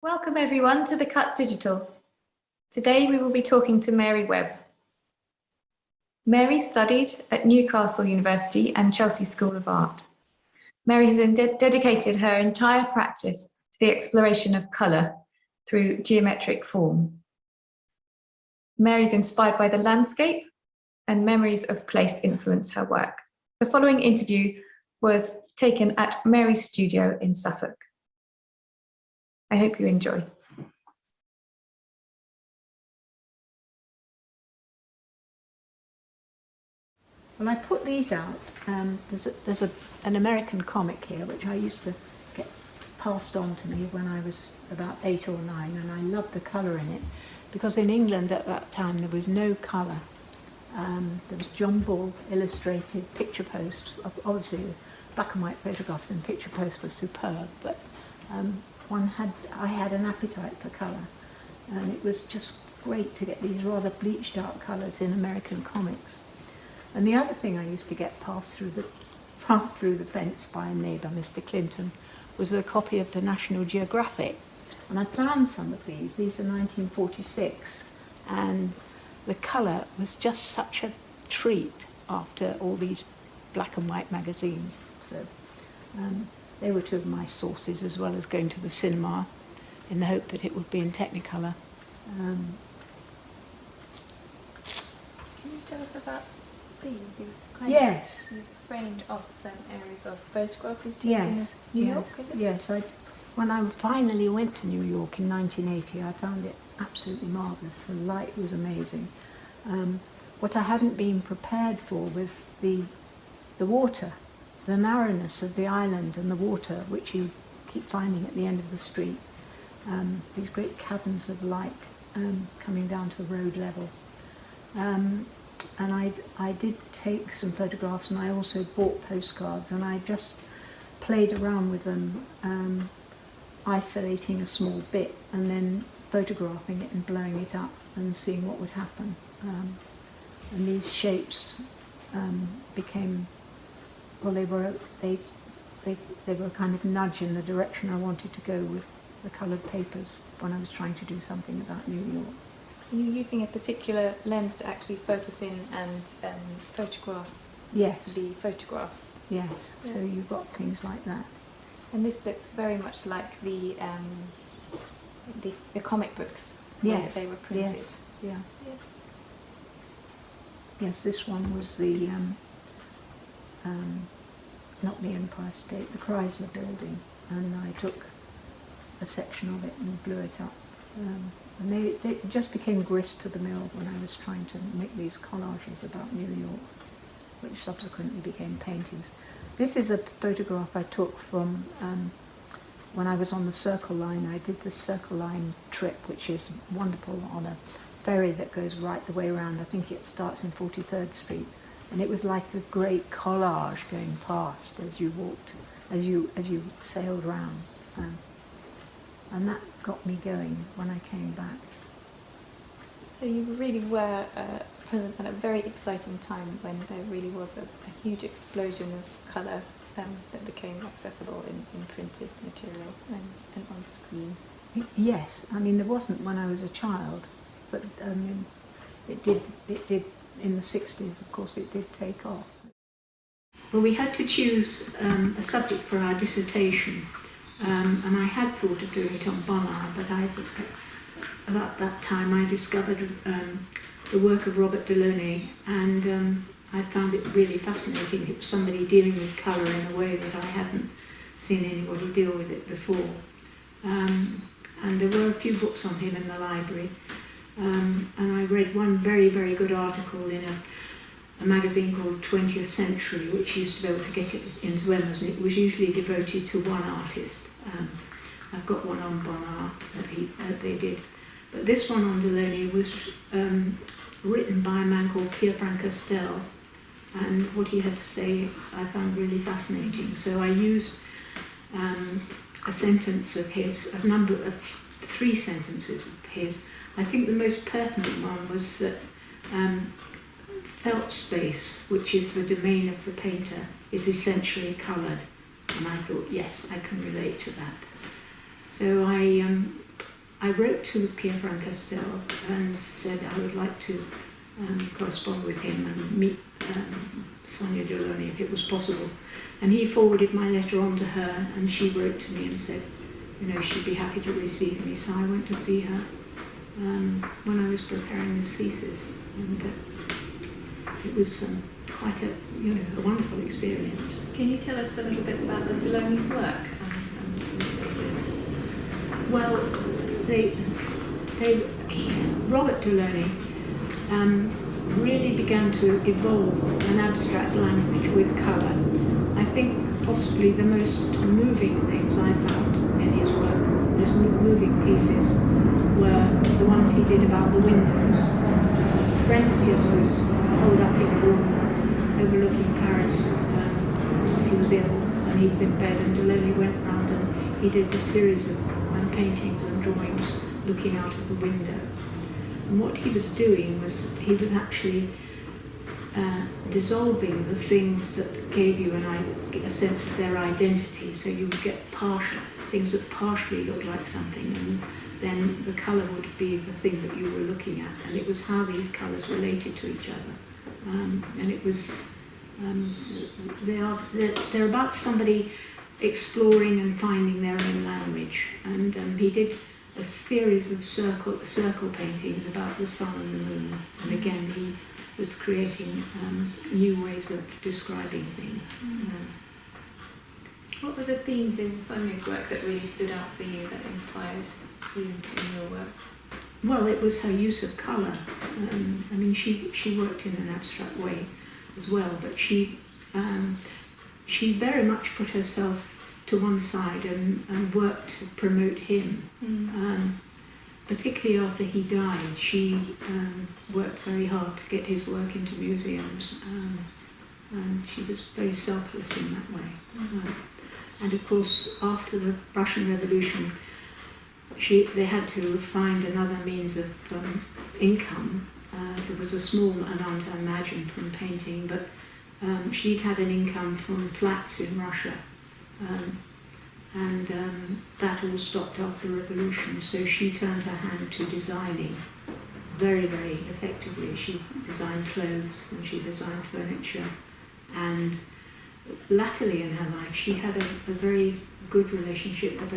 Welcome everyone to The Cut Digital. Today we will be talking to Mary Webb. Mary studied at Newcastle University and Chelsea School of Art. Mary has dedicated her entire practice to the exploration of colour through geometric form. Mary is inspired by the landscape, and memories of place influence her work. The following interview was taken at Mary's studio in Suffolk. I hope you enjoy. Well, I put these out. There's an American comic here which I used to get passed on to me when I was about 8 or 9, and I loved the colour in it because in England at that time there was no colour. There was John Ball illustrated picture post. Obviously, black and white photographs in picture post were superb, but I had an appetite for colour, and it was just great to get these rather bleached out colours in American comics. And the other thing I used to get passed through the fence by a neighbour, Mr. Clinton, was a copy of the National Geographic. And I found some of these. These are 1946, and the colour was just such a treat after all these black and white magazines. So they were two of my sources, as well as going to the cinema in the hope that it would be in Technicolor. Can you tell us about these? Yes. You've framed off some areas of photographs you've taken in New York, is it? Yes. When I finally went to New York in 1980, I found it absolutely marvellous. The light was amazing. What I hadn't been prepared for was the water, the narrowness of the island and the water, which you keep finding at the end of the street. These great caverns of light coming down to the road level. And I did take some photographs, and I also bought postcards, and I just played around with them, isolating a small bit and then photographing it and blowing it up and seeing what would happen. And these shapes became, well, they were a kind of nudge in the direction I wanted to go with the coloured papers when I was trying to do something about New York. Are you using a particular lens to actually focus in and photograph Yes. the photographs? Yes, Yeah. so you've got things like that. And this looks very much like the comic books Yes. where they were printed. Yes. Yeah. Yeah. Yes, this one was the, not the Empire State, the Chrysler Building, and I took a section of it and blew it up. And they just became grist to the mill when I was trying to make these collages about New York, which subsequently became paintings. This is a photograph I took from when I was on the Circle Line. I did the Circle Line trip, which is wonderful, on a ferry that goes right the way around. I think it starts in 43rd Street, and it was like a great collage going past as you walked, as you sailed round, and that got me going when I came back. So you really were present at a very exciting time when there really was a huge explosion of colour that became accessible in printed material and on screen. Yes, I mean there wasn't when I was a child, but it did in the 60s. Of course, it did take off. Well, we had to choose a subject for our dissertation, and I had thought of doing it on Bonnard, but about that time I discovered the work of Robert Delaunay, and I found it really fascinating. It was somebody dealing with colour in a way that I hadn't seen anybody deal with it before. And there were a few books on him in the library, and I read one very, very good article in a magazine called 20th Century, which used to be able to get it into Emma's, and it was usually devoted to one artist. I've got one on Bonnard that they did. But this one on Delaunay was written by a man called Pierre Francastel, and what he had to say I found really fascinating. So I used a sentence of his, a number of 3 sentences of his. I think the most pertinent one was that felt space, which is the domain of the painter, is essentially coloured. And I thought, yes, I can relate to that. So I I wrote to Pierre Francastel and said I would like to correspond with him and meet Sonia Deloney if it was possible. And he forwarded my letter on to her, and she wrote to me and said, she'd be happy to receive me. So I went to see her when I was preparing this thesis, and it was quite a wonderful experience. Can you tell us a little bit about the Deloney's work and what they did? Well, Robert Deloney really began to evolve an abstract language with colour. I think possibly the most moving things I found in his work, his moving pieces, were the ones he did about the windows. A friend of his was holed up in a room overlooking Paris because he was ill and he was in bed, and Deloney went round and he did a series of paintings and drawings looking out of the window. And what he was doing was he was actually dissolving the things that gave you a sense of their identity. So you would get things that partially looked like something, and then the colour would be the thing that you were looking at. And it was how these colours related to each other. And it was, they're about somebody exploring and finding their own language. And he did a series of circle paintings about the sun and the moon. And again, he was creating new ways of describing things. What were the themes in Sonia's work that really stood out for you, that inspired you in your work? Well, it was her use of colour. I mean, she worked in an abstract way as well, but she very much put herself to one side and worked to promote him. Particularly after he died, she worked very hard to get his work into museums, and she was very selfless in that way. And of course, after the Russian Revolution, they had to find another means of income. There was a small amount, I imagine, from painting, but she'd had an income from flats in Russia. And that all stopped after the revolution, so she turned her hand to designing very, very effectively. She designed clothes and she designed furniture, and latterly in her life she had a very good relationship with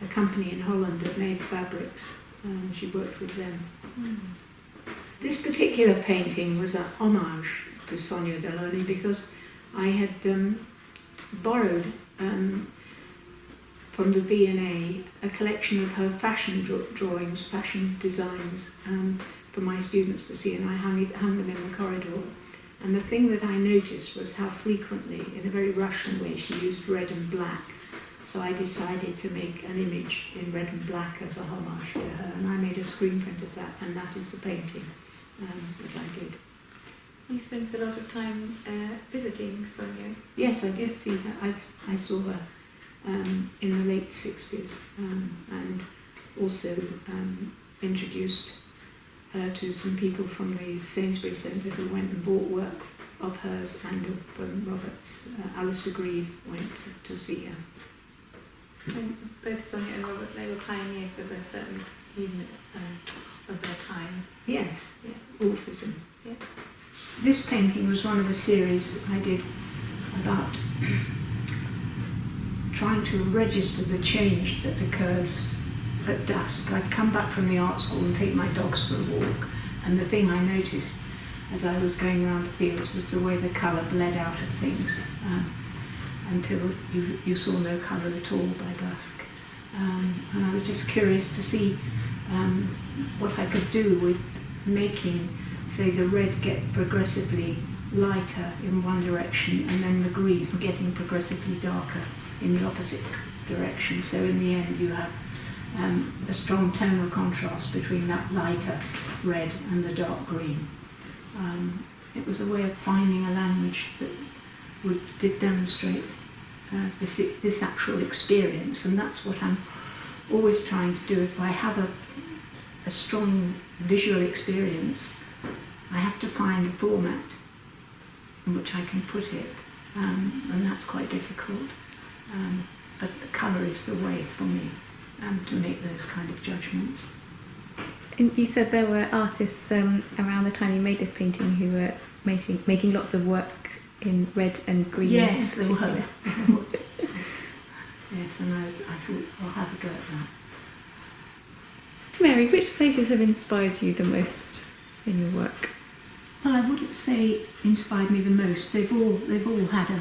a company in Holland that made fabrics. She worked with them. This particular painting was an homage to Sonia Deloney because I had borrowed from the V&A a collection of her fashion drawings, fashion designs for my students to see, and I hung them in the corridor. And the thing that I noticed was how frequently, in a very Russian way, she used red and black. So I decided to make an image in red and black as a homage to her, and I made a screen print of that, and that is the painting that I did. You spent a lot of time visiting Sonia. Yes, I did see her. I saw her in the late 60s, and also introduced her to some people from the Sainsbury's Centre who went and bought work of hers and of Robert's. Alistair Grieve went to see her. And both Sonia and Robert, they were pioneers of a certain movement of their time. Yes, yeah. Orphism. Yeah. This painting was one of a series I did about trying to register the change that occurs at dusk. I'd come back from the art school and take my dogs for a walk, and the thing I noticed as I was going around the fields was the way the colour bled out of things until you saw no colour at all by dusk. And I was just curious to see what I could do with making, say, the red get progressively lighter in one direction and then the green getting progressively darker in the opposite direction. So in the end you have a strong tonal contrast between that lighter red and the dark green. It was a way of finding a language that did demonstrate this actual experience, and that's what I'm always trying to do. If I have a strong visual experience, I have to find a format in which I can put it, and that's quite difficult. But the colour is the way for me. to make those kind of judgments. And you said there were artists around the time you made this painting who were making lots of work in red and green. Yes, there were. Yes, and I thought, I'll have a go at that. Mary, which places have inspired you the most in your work? Well, I wouldn't say inspired me the most. They've all had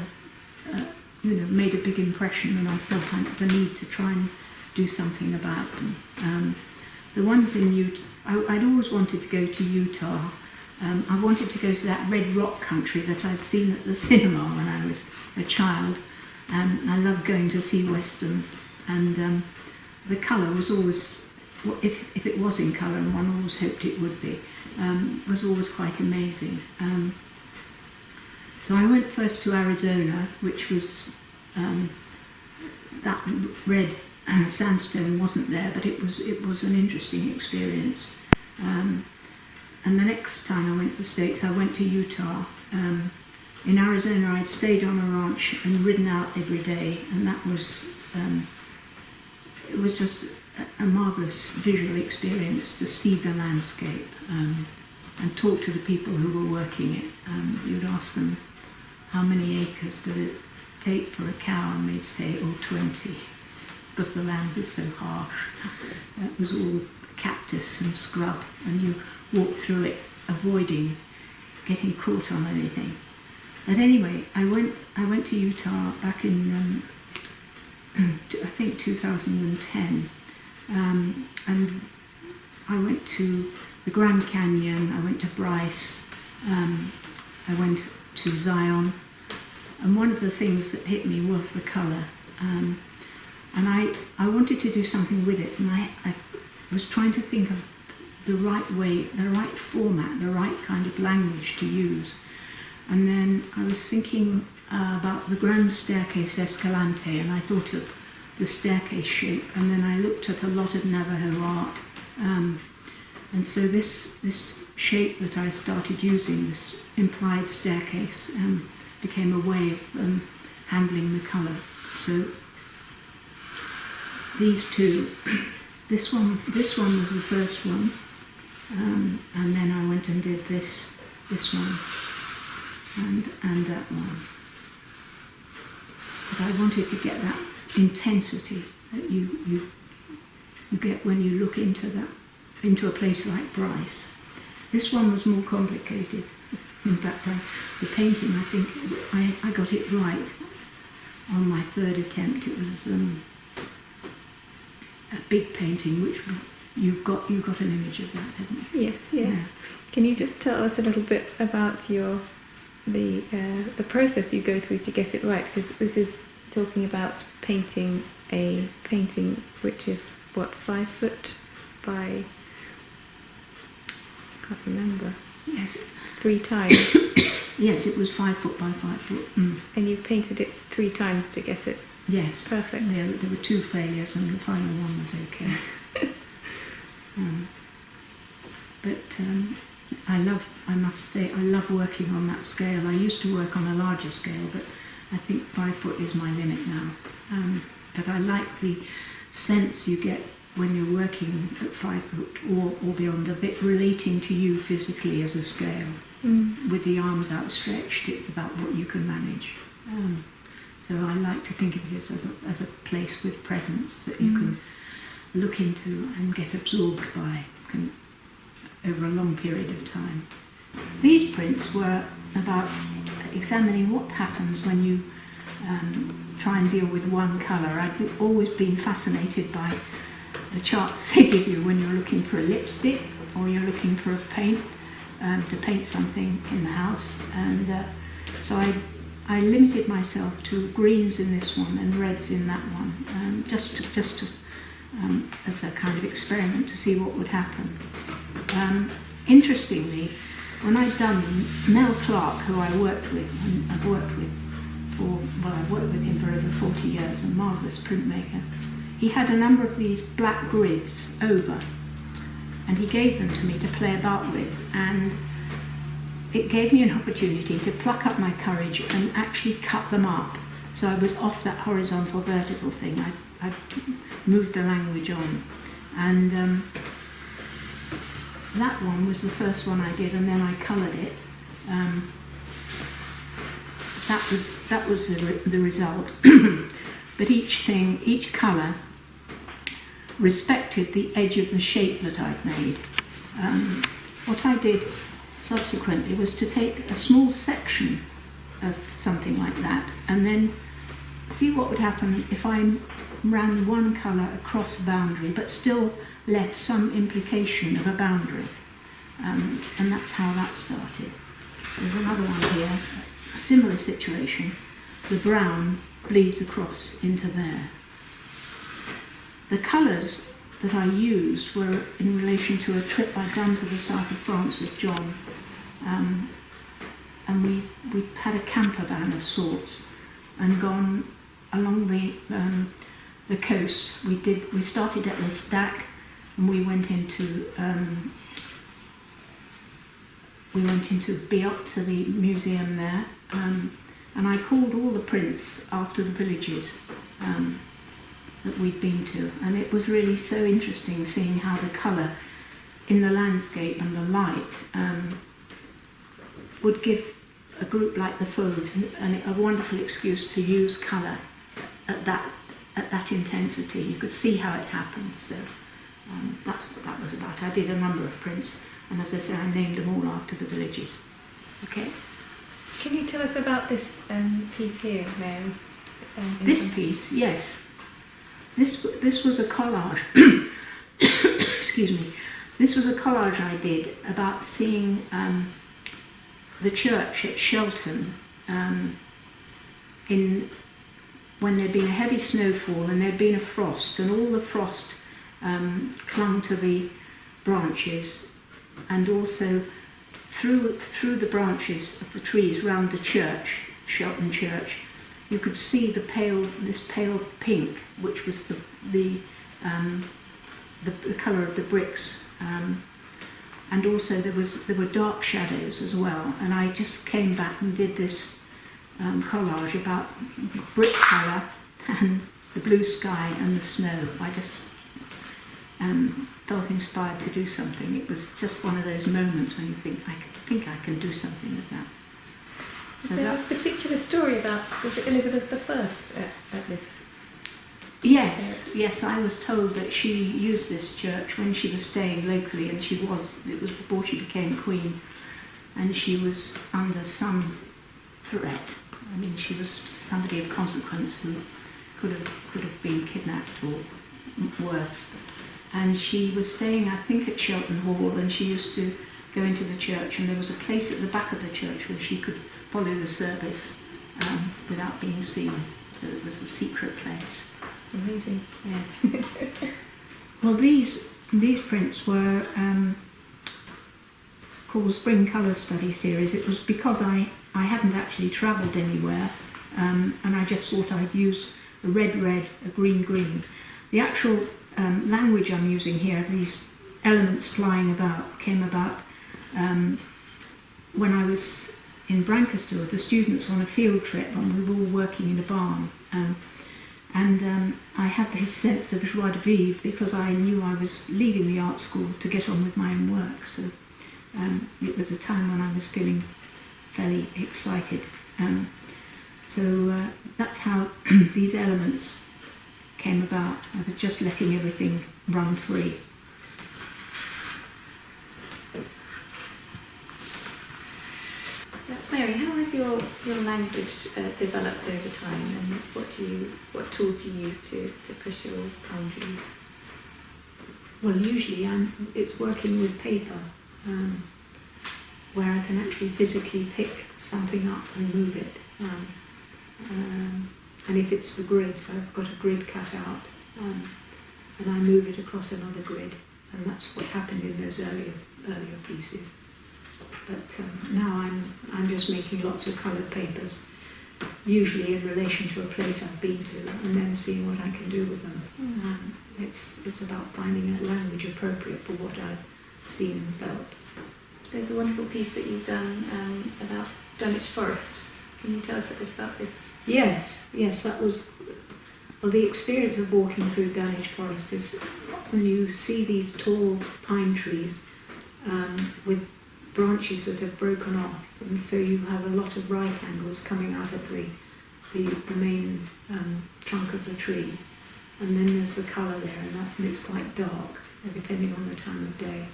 made a big impression, and I felt the need to try and do something about them. The ones in Utah, I'd always wanted to go to Utah. I wanted to go to that red rock country that I'd seen at the cinema when I was a child. I loved going to see westerns, and the colour was always, if it was in colour, and one always hoped it would be, was always quite amazing. So I went first to Arizona, which was that red sandstone wasn't there, but it was an interesting experience. And the next time I went to the States, I went to Utah. In Arizona, I'd stayed on a ranch and ridden out every day, and that was it was just a marvellous visual experience to see the landscape and talk to the people who were working it. You'd ask them, how many acres did it take for a cow, and they'd say, 20, because the land was so harsh. It was all cactus and scrub, and you walked through it avoiding getting caught on anything. But anyway, I went to Utah back in I think 2010, and I went to the Grand Canyon, I went to Bryce, I went to Zion, and one of the things that hit me was the colour, and I wanted to do something with it, and I was trying to think of the right way, the right format, the right kind of language to use. And then I was thinking about the grand staircase Escalante, and I thought of the staircase shape, and then I looked at a lot of Navajo art. And so this shape that I started using, this implied staircase, became a way of handling the colour. So these two, this one was the first one, and then I went and did this one and that one. But I wanted to get that intensity that you get when you look into a place like Bryce. This one was more complicated. In fact, the painting, I think I got it right on my third attempt. It was a big painting, which you got an image of that, haven't you? Yes, yeah. Can you just tell us a little bit about the process you go through to get it right? Because this is talking about painting a painting which is, 5 foot by, I can't remember. Yes. 3 times. Yes, it was 5 foot by 5 foot. Mm. And you painted it 3 times to get it. Yes. Perfect. There were 2 failures, and the final one was okay. I must say, I love working on that scale. I used to work on a larger scale, but I think 5 foot is my limit now. But I like the sense you get when you're working at 5 foot or beyond, of it relating to you physically as a scale. With the arms outstretched, it's about what you can manage. So I like to think of it as a place with presence that you can look into and get absorbed by over a long period of time. These prints were about examining what happens when you try and deal with one colour. I've always been fascinated by the charts they give you when you're looking for a lipstick or you're looking for a paint to paint something in the house, and so I limited myself to greens in this one and reds in that one, just as a kind of experiment to see what would happen. Interestingly, when I'd done Mel Clark, who I worked with, and I've worked with him for over 40 years, a marvellous printmaker, he had a number of these black grids over, and he gave them to me to play about with, and it gave me an opportunity to pluck up my courage and actually cut them up. So I was off that horizontal vertical thing. moved the language on. And that one was the first one I did, and then I coloured it. That was the result. But each colour respected the edge of the shape that I'd made. What I did subsequently was to take a small section of something like that and then see what would happen if I ran one colour across a boundary but still left some implication of a boundary. And that's how that started. There's another one here, a similar situation. The brown bleeds across into there. The colours that I used were in relation to a trip I'd done to the south of France with John. And we had a camper van of sorts and gone along the coast. We started at L'Estaque and we went into Biot, to the museum there, and I called all the prints after the villages that we'd been to, and it was really so interesting seeing how the colour in the landscape and the light would give a group like the Fauves a wonderful excuse to use colour at that intensity. You could see how it happened, so that's what that was about. I did a number of prints, and as I say, I named them all after the villages. Okay? Can you tell us about this piece here, Mary? This piece, yes. This was a collage. Excuse me. This was a collage I did about seeing the church at Shelton when there'd been a heavy snowfall and there'd been a frost, and all the frost clung to the branches, and also through the branches of the trees round the church, Shelton Church, you could see this pale pink, which was the colour of the bricks, and also there were dark shadows as well. And I just came back and did this collage about brick colour and the blue sky and the snow. I just felt inspired to do something. It was just one of those moments when you think, I think I can do something with that. Is there a particular story about, was it Elizabeth I at this? Yes, I was told that she used this church when she was staying locally, and it was before she became queen, and she was under some threat. I mean, she was somebody of consequence who could have been kidnapped or worse. And she was staying, I think, at Shelton Hall, and she used to go into the church, and there was a place at the back of the church where she could follow the service without being seen. So it was a secret place. Amazing. Yes. Well, these prints were called the Spring Colour Study Series. It was because I hadn't actually travelled anywhere, and I just thought I'd use a red, a green. The actual language I'm using here, these elements flying about, came about when I was in Brancaster with the students on a field trip, and we were all working in a barn. And I had this sense of joie de vivre because I knew I was leaving the art school to get on with my own work. So it was a time when I was feeling fairly excited. So that's how these elements came about. I was just letting everything run free. Mary, how has your language developed over time, and what tools do you use to push your boundaries? Well, usually it's working with paper, where I can actually physically pick something up and move it. And if it's the grids, I've got a grid cut out, and I move it across another grid, and that's what happened in those earlier pieces. But now I'm just making lots of coloured papers, usually in relation to a place I've been to, and then seeing what I can do with them. It's about finding a language appropriate for what I've seen and felt. There's a wonderful piece that you've done about Dunwich Forest. Can you tell us a bit about this? Yes, that was Well, the experience of walking through Danish forest is when you see these tall pine trees with branches that have broken off, and so you have a lot of right angles coming out of the main trunk of the tree, and then there's the colour there, and often it's quite dark, depending on the time of day,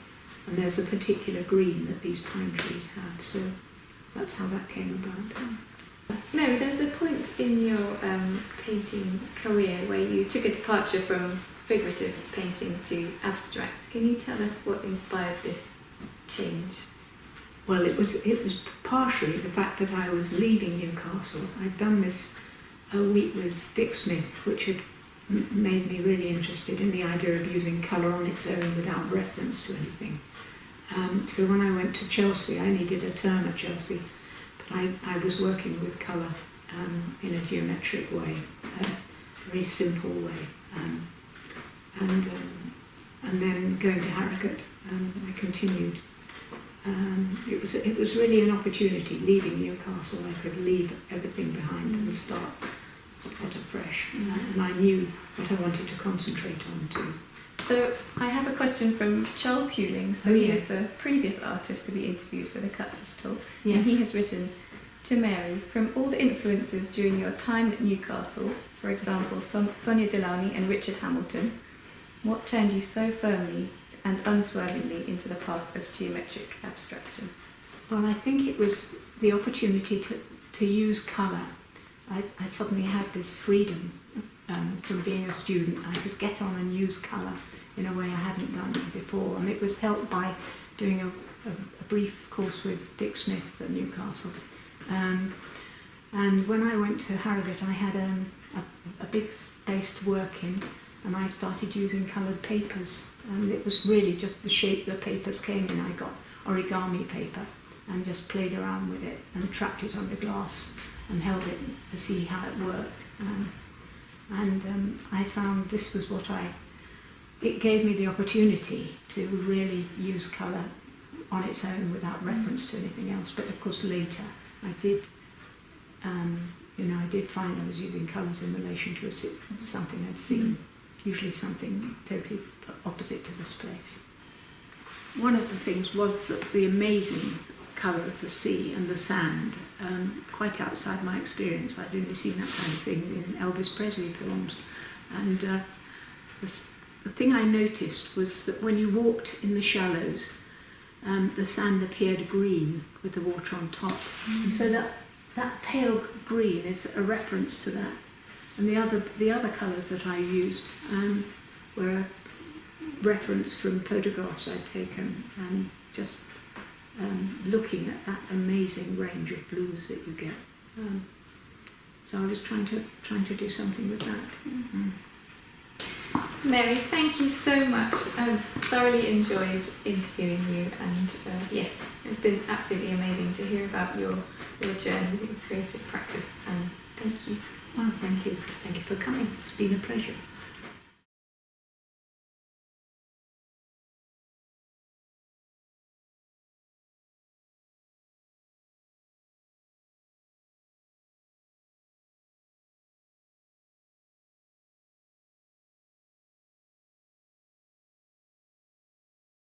and there's a particular green that these pine trees have, so that's how that came about. Mary, there was a point in your painting career where you took a departure from figurative painting to abstract. Can you tell us what inspired this change? Well, it was partially the fact that I was leaving Newcastle. I'd done this a week with Dick Smith, which had made me really interested in the idea of using colour on its own without reference to anything. So when I went to Chelsea, I only did a term at Chelsea, but I was working with colour in a geometric way, a very simple way. And then going to Harrogate, I continued. It was really an opportunity. Leaving Newcastle, I could leave everything behind and start afresh. And I knew what I wanted to concentrate on too. So I have a question from Charles Hewling. So he is the previous artist to be interviewed for the Cuttish Talk. Yes. And he has written, to Mary, from all the influences during your time at Newcastle, for example, Sonia Delany and Richard Hamilton, what turned you so firmly and unswervingly into the path of geometric abstraction? Well, I think it was the opportunity to use colour. I suddenly had this freedom from being a student. I could get on and use colour in a way I hadn't done before, and it was helped by doing a brief course with Dick Smith at Newcastle. And when I went to Harrogate, I had a big space to work in, and I started using coloured papers, and it was really just the shape the papers came in. I got origami paper and just played around with it and trapped it under glass and held it to see how it worked. I found this was it gave me the opportunity to really use colour on its own without reference to anything else. But of course later I did find I was using colours in relation to something I'd seen, usually something totally opposite to this place. One of the things was that the amazing colour of the sea and the sand, quite outside my experience. I'd only seen that kind of thing in Elvis Presley films. And the thing I noticed was that when you walked in the shallows, the sand appeared green with the water on top. And so that pale green is a reference to that. And the other colours that I used were a reference from photographs I'd taken, and just looking at that amazing range of blues that you get. So I was trying to do something with that. Mm-hmm. Mary, thank you so much. I thoroughly enjoyed interviewing you, and yes, it's been absolutely amazing to hear about your journey in creative practice. Thank you. Well, thank you. Thank you for coming. It's been a pleasure.